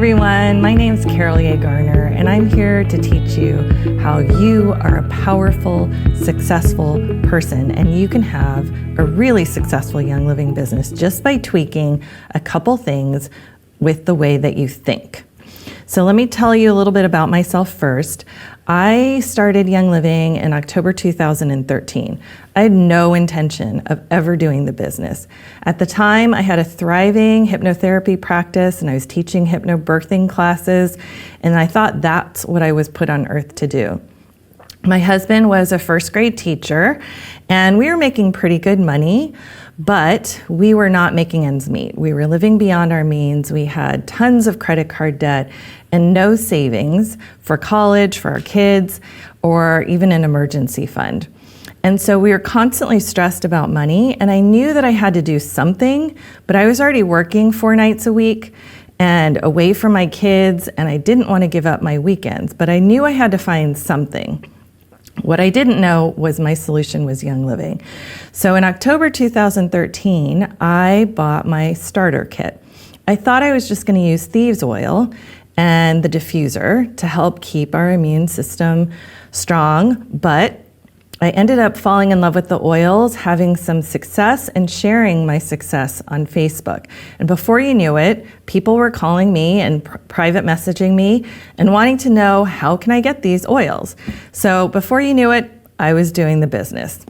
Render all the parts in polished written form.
everyone, my name is Carol A. Garner, and I'm here to teach you how you are a powerful, successful person, and you can have a really successful young living business just by tweaking a couple things with the way that you think. So let me tell you a little bit about myself first. I started Young Living in October 2013. I had no intention of ever doing the business. At the time, I had a thriving hypnotherapy practice and I was teaching hypnobirthing classes, and I thought that's what I was put on earth to do. My husband was a first grade teacher and we were making pretty good money, but we were not making ends meet. We were living beyond our means. We had tons of credit card debt and no savings for college, for our kids, or even an emergency fund. And so we were constantly stressed about money, and I knew that I had to do something, but I was already working 4 nights a week and away from my kids, and I didn't want to give up my weekends, but I knew I had to find something. What I didn't know was my solution was Young Living. So in October 2013, I bought my starter kit. I thought I was just going to use thieves oil and the diffuser to help keep our immune system strong, but I ended up falling in love with the oils, having some success, and sharing my success on Facebook. And before you knew it, people were calling me and private messaging me and wanting to know, how can I get these oils? So before you knew it, I was doing the business.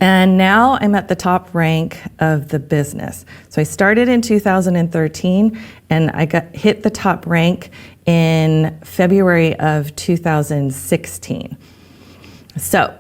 And now I'm at the top rank of the business. So I started in 2013 and I hit the top rank in February of 2016. So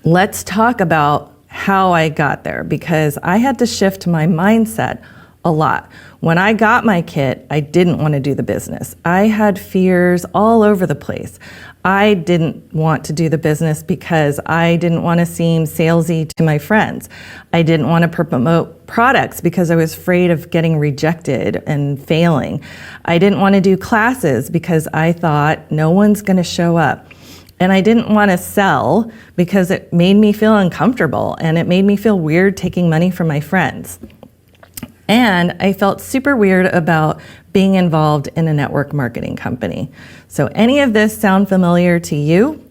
let's talk about how I got there, because I had to shift my mindset a lot. When I got my kit, I didn't want to do the business. I had fears all over the place. I didn't want to do the business because I didn't want to seem salesy to my friends. I didn't want to promote products because I was afraid of getting rejected and failing. I didn't want to do classes because I thought no one's going to show up. And I didn't want to sell because it made me feel uncomfortable and it made me feel weird taking money from my friends. And I felt super weird about being involved in a network marketing company. So any of this sound familiar to you?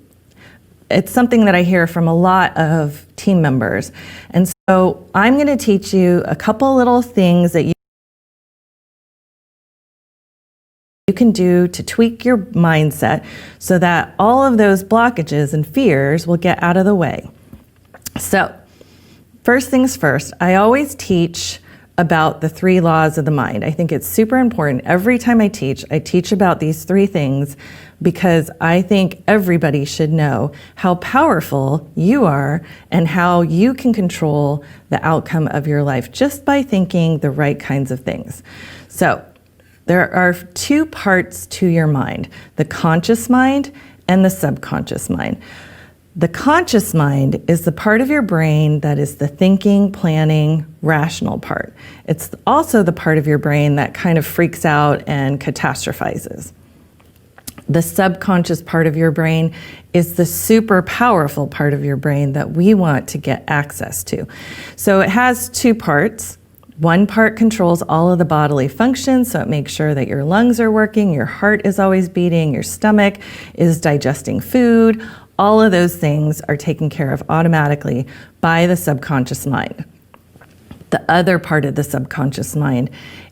It's something that I hear from a lot of team members. And so I'm going to teach you a couple little things that you can do to tweak your mindset so that all of those blockages and fears will get out of the way. So first things first, I always teach about the 3 laws of the mind. I think it's super important. Every time I teach about these 3 things because I think everybody should know how powerful you are and how you can control the outcome of your life just by thinking the right kinds of things. So there are 2 parts to your mind, the conscious mind and the subconscious mind. The conscious mind is the part of your brain that is the thinking, planning, rational part. It's also the part of your brain that kind of freaks out and catastrophizes. The subconscious part of your brain is the super powerful part of your brain that we want to get access to. So it has 2 parts. One part controls all of the bodily functions, so it makes sure that your lungs are working, your heart is always beating, your stomach is digesting food. All of those things are taken care of automatically by the subconscious mind. The other part of the subconscious mind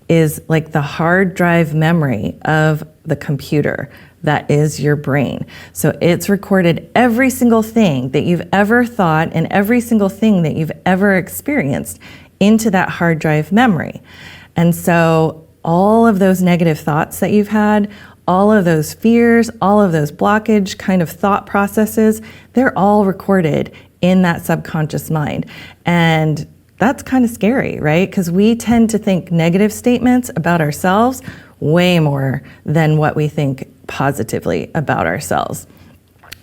is like the hard drive memory of the computer that is your brain. So it's recorded every single thing that you've ever thought and every single thing that you've ever experienced into that hard drive memory. And so all of those negative thoughts that you've had, all of those fears, all of those blockage kind of thought processes, they're all recorded in that subconscious mind. And that's kind of scary, right? Because we tend to think negative statements about ourselves way more than what we think positively about ourselves.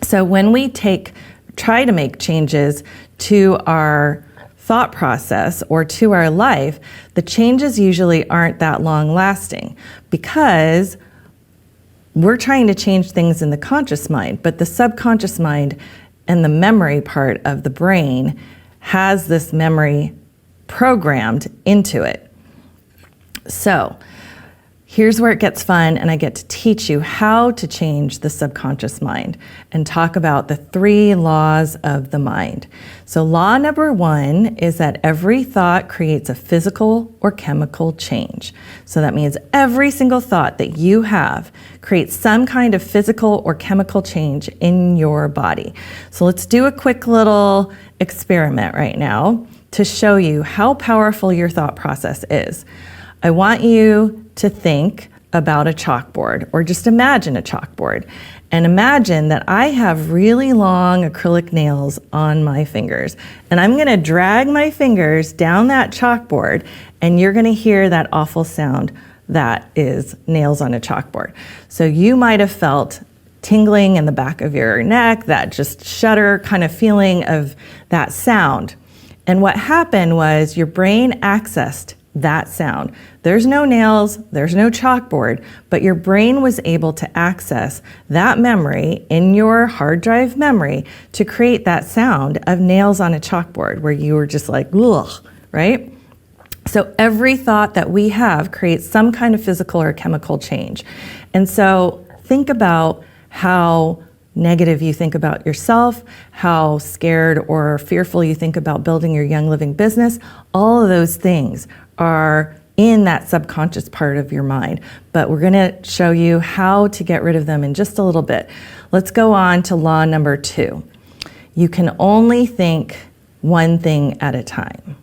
So when we try to make changes to our thought process or to our life, the changes usually aren't that long lasting because we're trying to change things in the conscious mind, but the subconscious mind and the memory part of the brain has this memory programmed into it. So Here's where it gets fun, and I get to teach you how to change the subconscious mind and talk about the 3 laws of the mind. So law number 1 is that every thought creates a physical or chemical change. So that means every single thought that you have creates some kind of physical or chemical change in your body. So let's do a quick little experiment right now to show you how powerful your thought process is. I want you to think about a chalkboard, or just imagine a chalkboard, and imagine that I have really long acrylic nails on my fingers, and I'm going to drag my fingers down that chalkboard, and you're going to hear that awful sound that is nails on a chalkboard. So you might have felt tingling in the back of your neck, that just shudder kind of feeling of that sound. And what happened was your brain accessed that sound. There's no nails, there's no chalkboard, but your brain was able to access that memory in your hard drive memory to create that sound of nails on a chalkboard where you were just like, ugh, right? So every thought that we have creates some kind of physical or chemical change. And so think about how negative you think about yourself, how scared or fearful you think about building your Young Living business. All of those things are in that subconscious part of your mind, but we're going to show you how to get rid of them in just a little bit. Let's go on to law number 2. You can only think one thing at a time.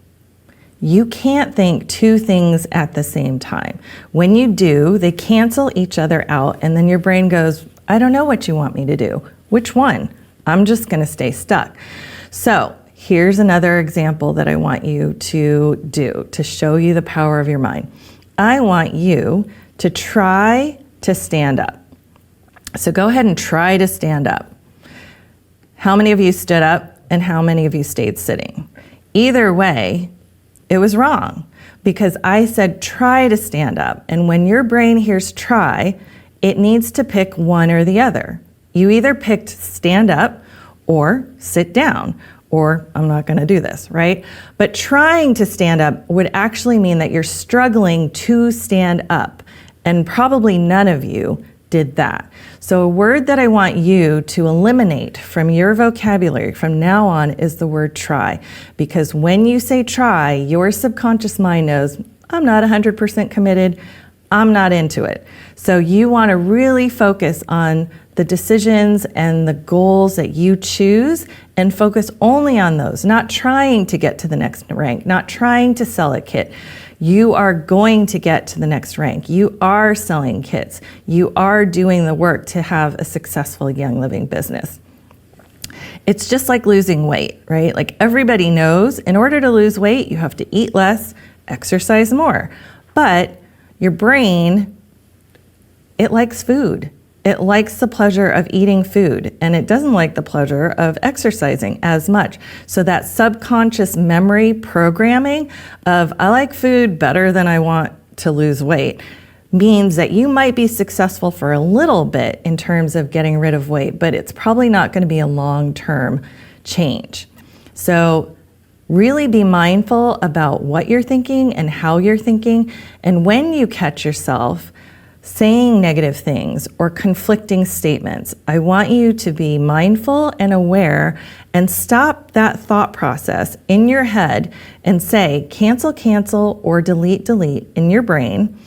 You can't think 2 things at the same time. When you do, they cancel each other out, and then your brain goes, I don't know what you want me to do. Which one? I'm just going to stay stuck. So here's another example that I want you to do to show you the power of your mind. I want you to try to stand up. So go ahead and try to stand up. How many of you stood up and how many of you stayed sitting? Either way, it was wrong because I said try to stand up. And when your brain hears try, it needs to pick one or the other. You either picked stand up or sit down, or I'm not going to do this, right? But trying to stand up would actually mean that you're struggling to stand up, and probably none of you did that. So a word that I want you to eliminate from your vocabulary from now on is the word try, because when you say try, your subconscious mind knows, I'm not 100% committed, I'm not into it. So you want to really focus on the decisions and the goals that you choose and focus only on those, not trying to get to the next rank, not trying to sell a kit. You are going to get to the next rank. You are selling kits. You are doing the work to have a successful Young Living business. It's just like losing weight, right? Like everybody knows in order to lose weight, you have to eat less, exercise more. But your brain, it likes food. It likes the pleasure of eating food, and it doesn't like the pleasure of exercising as much. So that subconscious memory programming of I like food better than I want to lose weight means that you might be successful for a little bit in terms of getting rid of weight, but it's probably not going to be a long-term change. So really be mindful about what you're thinking and how you're thinking, and when you catch yourself saying negative things or conflicting statements, I want you to be mindful and aware and stop that thought process in your head and say cancel, cancel, or delete, delete in your brain.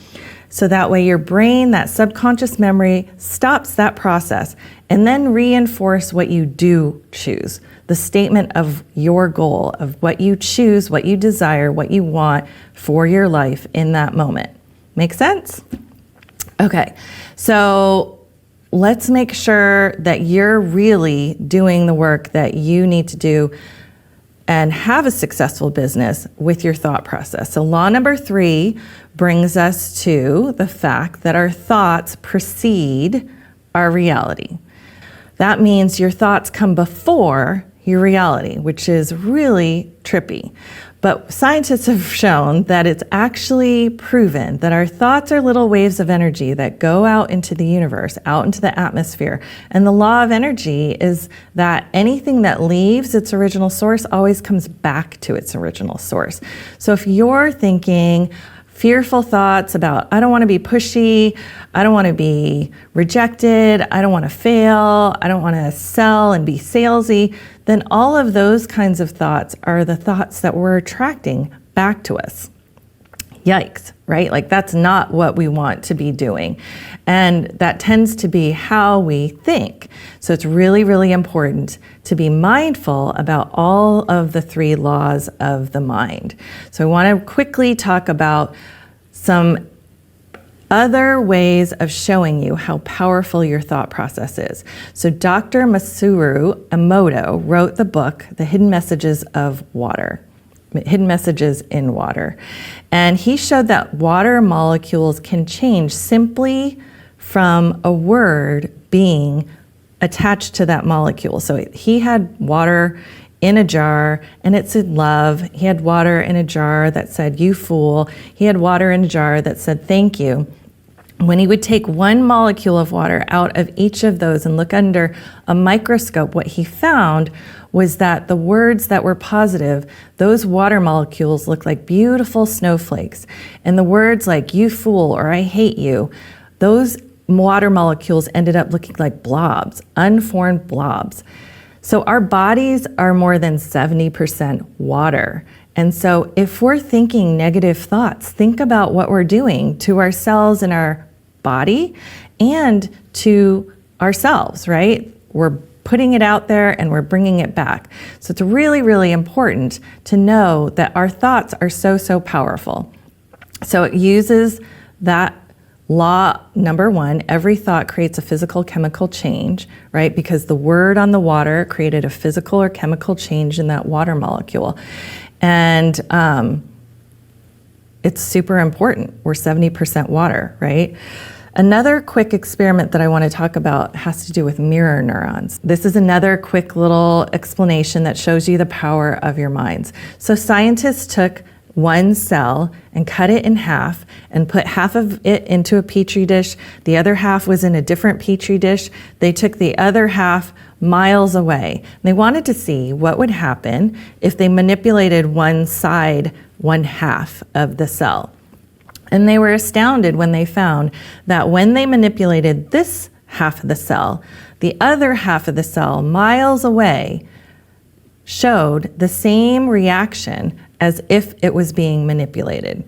So that way your brain, that subconscious memory, stops that process, and then reinforce what you do choose, the statement of your goal, of what you choose, what you desire, what you want for your life in that moment. Make sense? Okay, so let's make sure that you're really doing the work that you need to do and have a successful business with your thought process. So law number 3 brings us to the fact that our thoughts precede our reality. That means your thoughts come before your reality, which is really trippy. But scientists have shown that it's actually proven that our thoughts are little waves of energy that go out into the universe, out into the atmosphere. And the law of energy is that anything that leaves its original source always comes back to its original source. So if you're thinking fearful thoughts about, I don't want to be pushy, I don't want to be rejected, I don't want to fail, I don't want to sell and be salesy, then all of those kinds of thoughts are the thoughts that we're attracting back to us. Yikes, right? Like that's not what we want to be doing. And that tends to be how we think. So it's really, really important to be mindful about all of the 3 laws of the mind. So I want to quickly talk about some other ways of showing you how powerful your thought process is. So Dr. Masaru Emoto wrote the book, The Hidden Messages in Water. And he showed that water molecules can change simply from a word being attached to that molecule. So he had water in a jar and it said love. He had water in a jar that said you fool. He had water in a jar that said thank you. When he would take one molecule of water out of each of those and look under a microscope, what he found was that the words that were positive, those water molecules looked like beautiful snowflakes. And the words like you fool or I hate you, those water molecules ended up looking like blobs, unformed blobs. So our bodies are more than 70% water. And so if we're thinking negative thoughts, think about what we're doing to ourselves and our body and to ourselves, right? We're putting it out there and we're bringing it back. So it's really, really important to know that our thoughts are so, so powerful. So it uses that law number 1, every thought creates a physical chemical change, right? Because the word on the water created a physical or chemical change in that water molecule. And it's super important. We're 70% water, right? Another quick experiment that I want to talk about has to do with mirror neurons. This is another quick little explanation that shows you the power of your minds. So scientists took one cell and cut it in half and put half of it into a petri dish. The other half was in a different petri dish. They took the other half miles away. They wanted to see what would happen if they manipulated one side, one half of the cell. And they were astounded when they found that when they manipulated this half of the cell, the other half of the cell miles away showed the same reaction as if it was being manipulated,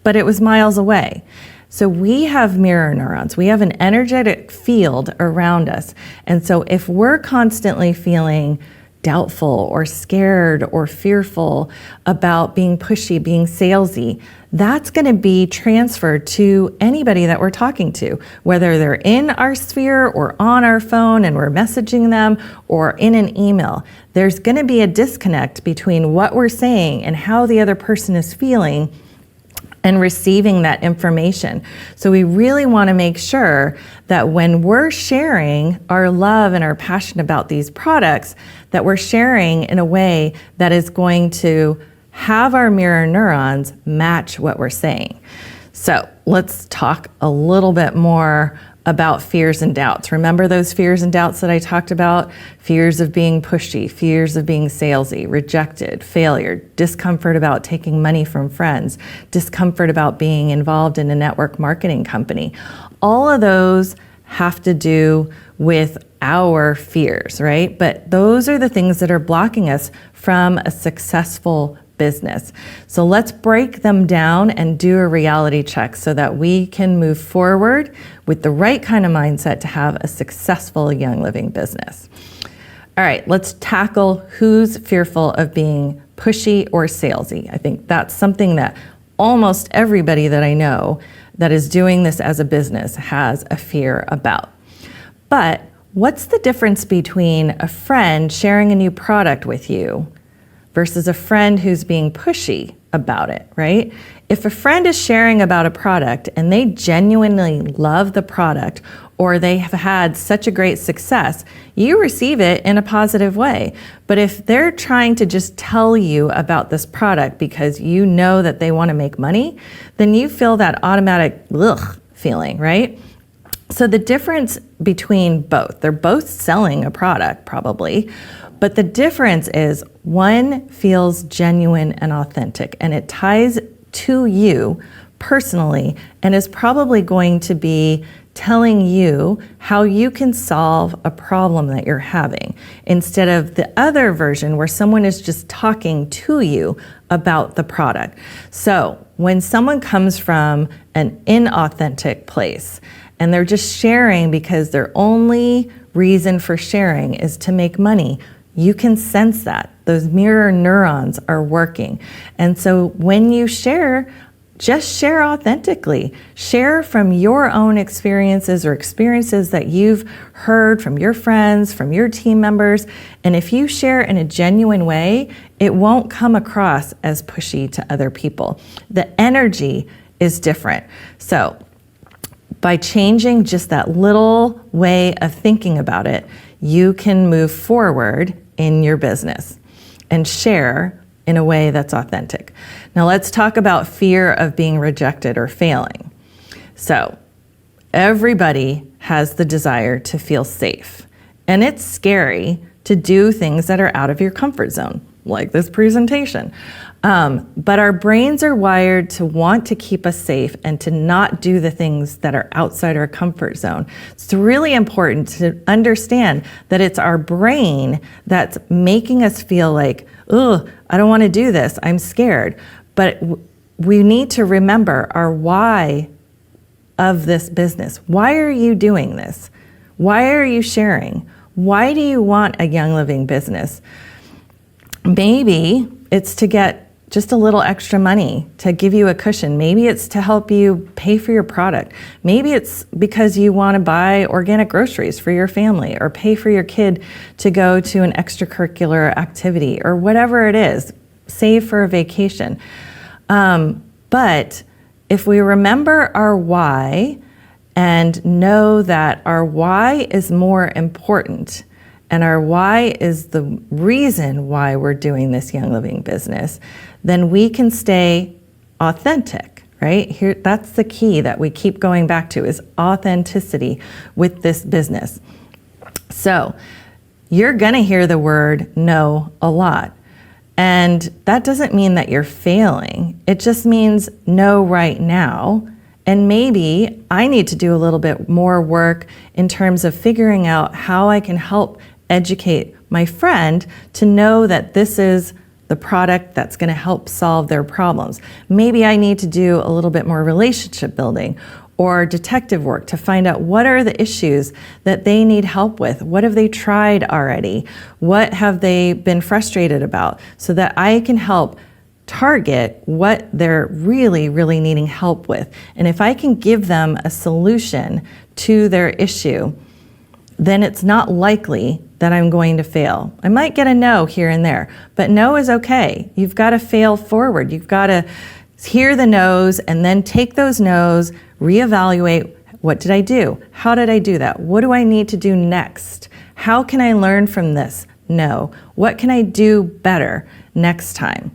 but it was miles away. So we have mirror neurons. We have an energetic field around us. And so if we're constantly feeling doubtful or scared or fearful about being pushy, being salesy, that's going to be transferred to anybody that we're talking to, whether they're in our sphere or on our phone and we're messaging them or in an email. There's going to be a disconnect between what we're saying and how the other person is feeling and receiving that information. So we really want to make sure that when we're sharing our love and our passion about these products, that we're sharing in a way that is going to have our mirror neurons match what we're saying. So let's talk a little bit more about fears and doubts. Remember those fears and doubts that I talked about? Fears of being pushy, fears of being salesy, rejected, failure, discomfort about taking money from friends, discomfort about being involved in a network marketing company. All of those have to do with our fears, right? But those are the things that are blocking us from a successful business. So let's break them down and do a reality check so that we can move forward with the right kind of mindset to have a successful young living business. All right, let's tackle who's fearful of being pushy or salesy. I think that's something that almost everybody that I know that is doing this as a business has a fear about. But what's the difference between a friend sharing a new product with you versus a friend who's being pushy about it, right? If a friend is sharing about a product and they genuinely love the product or they have had such a great success, you receive it in a positive way. But if they're trying to just tell you about this product because you know that they want to make money, then you feel that automatic ugh feeling, right? So the difference between both, they're both selling a product probably, but the difference is one feels genuine and authentic and it ties to you personally and is probably going to be telling you how you can solve a problem that you're having, instead of the other version where someone is just talking to you about the product. So when someone comes from an inauthentic place and they're just sharing because their only reason for sharing is to make money, you can sense that. Those mirror neurons are working. And so when you share, just share authentically. Share from your own experiences or experiences that you've heard from your friends, from your team members. And if you share in a genuine way, it won't come across as pushy to other people. The energy is different. So by changing just that little way of thinking about it, you can move forward in your business and share in a way that's authentic. Now let's talk about fear of being rejected or failing. So everybody has the desire to feel safe, and it's scary to do things that are out of your comfort zone, like this presentation. But our brains are wired to want to keep us safe and to not do the things that are outside our comfort zone. It's really important to understand that it's our brain that's making us feel like, oh, I don't want to do this, I'm scared. But we need to remember our why of this business. Why are you doing this? Why are you sharing? Why do you want a Young Living business? Maybe it's to get just a little extra money to give you a cushion. Maybe it's to help you pay for your product. Maybe it's because you want to buy organic groceries for your family or pay for your kid to go to an extracurricular activity or whatever it is, save for a vacation. But if we remember our why and know that our why is more important, and our why is the reason why we're doing this Young Living business, then we can stay authentic, right? Here, that's the key that we keep going back to, is authenticity with this business. So you're gonna hear the word no a lot. And that doesn't mean that you're failing. It just means no right now. And maybe I need to do a little bit more work in terms of figuring out how I can help educate my friend to know that this is the product that's going to help solve their problems. Maybe I need to do a little bit more relationship building or detective work to find out what are the issues that they need help with. What have they tried already? What have they been frustrated about? So that I can help target what they're really, really needing help with. And if I can give them a solution to their issue, then it's not likely that I'm going to fail. I might get a no here and there, but no is okay. You've got to fail forward. You've got to hear the no's and then take those no's, reevaluate, what did I do? How did I do that? What do I need to do next? How can I learn from this? No. What can I do better next time?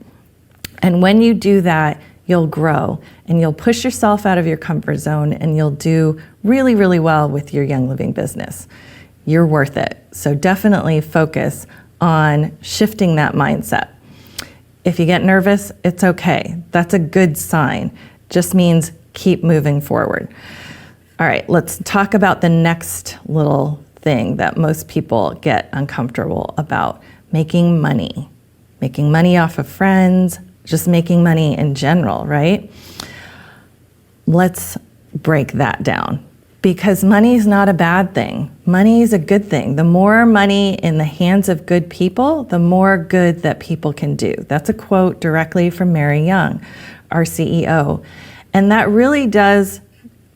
And when you do that, you'll grow and you'll push yourself out of your comfort zone and you'll do really, really well with your Young Living business. You're worth it. So definitely focus on shifting that mindset. If you get nervous, it's okay. That's a good sign. Just means keep moving forward. All right, let's talk about the next little thing that most people get uncomfortable about: making money. Making money off of friends, just making money in general, right? Let's break that down, because money is not a bad thing. Money is a good thing. The more money in the hands of good people, the more good that people can do. That's a quote directly from Mary Young, our CEO. And that really does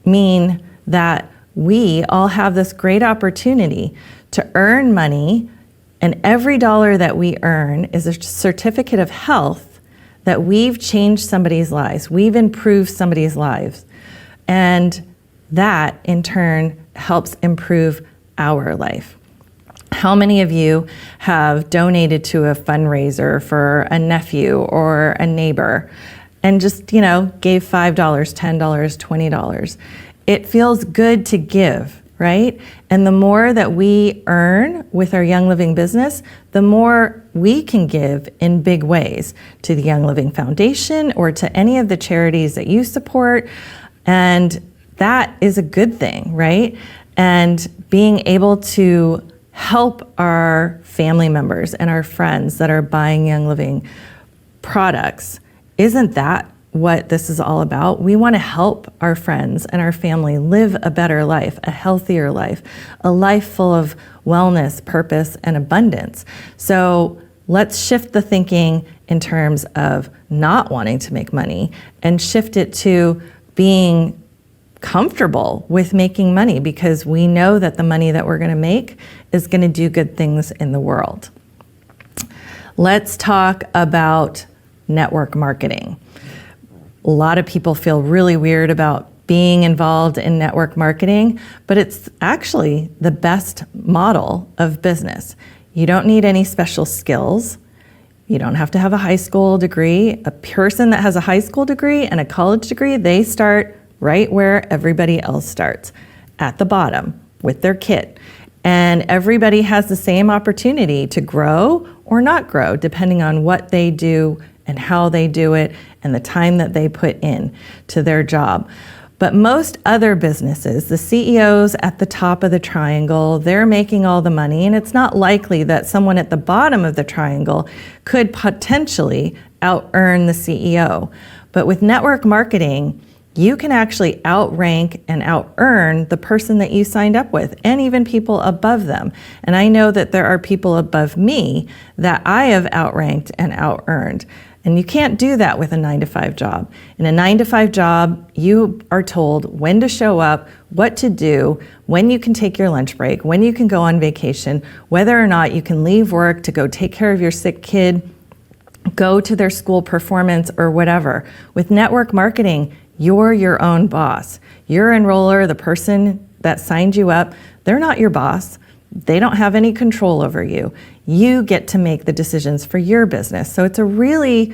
mean that we all have this great opportunity to earn money, and every dollar that we earn is a certificate of health that we've changed somebody's lives. We've improved somebody's lives. And that in turn helps improve our life. How many of you have donated to a fundraiser for a nephew or a neighbor and just, gave $5, $10, $20? It feels good to give, right? And the more that we earn with our Young Living business, the more we can give in big ways to the Young Living Foundation or to any of the charities that you support. And that is a good thing, right? And being able to help our family members and our friends that are buying Young Living products, isn't that what this is all about? We want to help our friends and our family live a better life, a healthier life, a life full of wellness, purpose, and abundance. So let's shift the thinking in terms of not wanting to make money and shift it to being comfortable with making money, because we know that the money that we're going to make is going to do good things in the world. Let's talk about network marketing. A lot of people feel really weird about being involved in network marketing, but it's actually the best model of business. You don't need any special skills. You don't have to have a high school degree. A person that has a high school degree and a college degree, they start right where everybody else starts, at the bottom with their kit. And everybody has the same opportunity to grow or not grow, depending on what they do and how they do it and the time that they put in to their job. But most other businesses, the CEOs at the top of the triangle, they're making all the money, and it's not likely that someone at the bottom of the triangle could potentially out-earn the CEO. But with network marketing, you can actually outrank and out-earn the person that you signed up with, and even people above them. And I know that there are people above me that I have outranked and out-earned. And you can't do that with a 9-to-5 job. In a 9-to-5 job, you are told when to show up, what to do, when you can take your lunch break, when you can go on vacation, whether or not you can leave work to go take care of your sick kid, go to their school performance or whatever. With network marketing, you're your own boss. Your enroller, the person that signed you up, they're not your boss. They don't have any control over you. You get to make the decisions for your business. So it's a really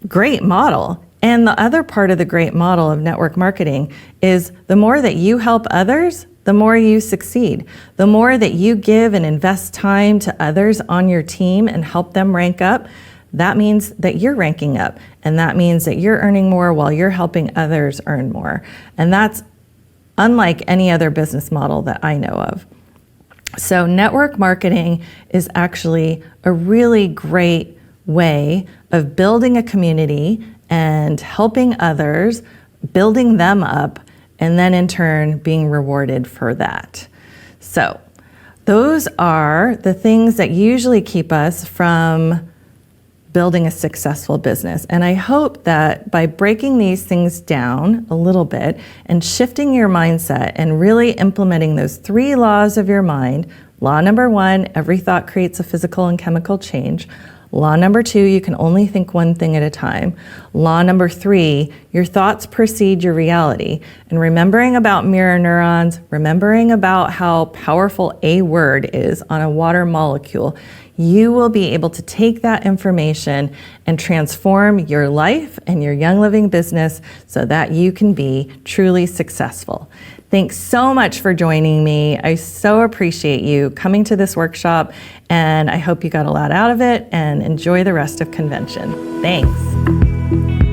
great model. And the other part of the great model of network marketing is the more that you help others, the more you succeed. The more that you give and invest time to others on your team and help them rank up, that means that you're ranking up. And that means that you're earning more while you're helping others earn more. And that's unlike any other business model that I know of. So network marketing is actually a really great way of building a community and helping others, building them up, and then in turn being rewarded for that. So those are the things that usually keep us from building a successful business. And I hope that by breaking these things down a little bit and shifting your mindset and really implementing those 3 laws of your mind, law number 1, every thought creates a physical and chemical change. Law number 2, you can only think one thing at a time. Law number 3, your thoughts precede your reality. And remembering about mirror neurons, remembering about how powerful a word is on a water molecule, you will be able to take that information and transform your life and your Young Living business so that you can be truly successful. Thanks so much for joining me. I so appreciate you coming to this workshop, and I hope you got a lot out of it and enjoy the rest of convention. Thanks.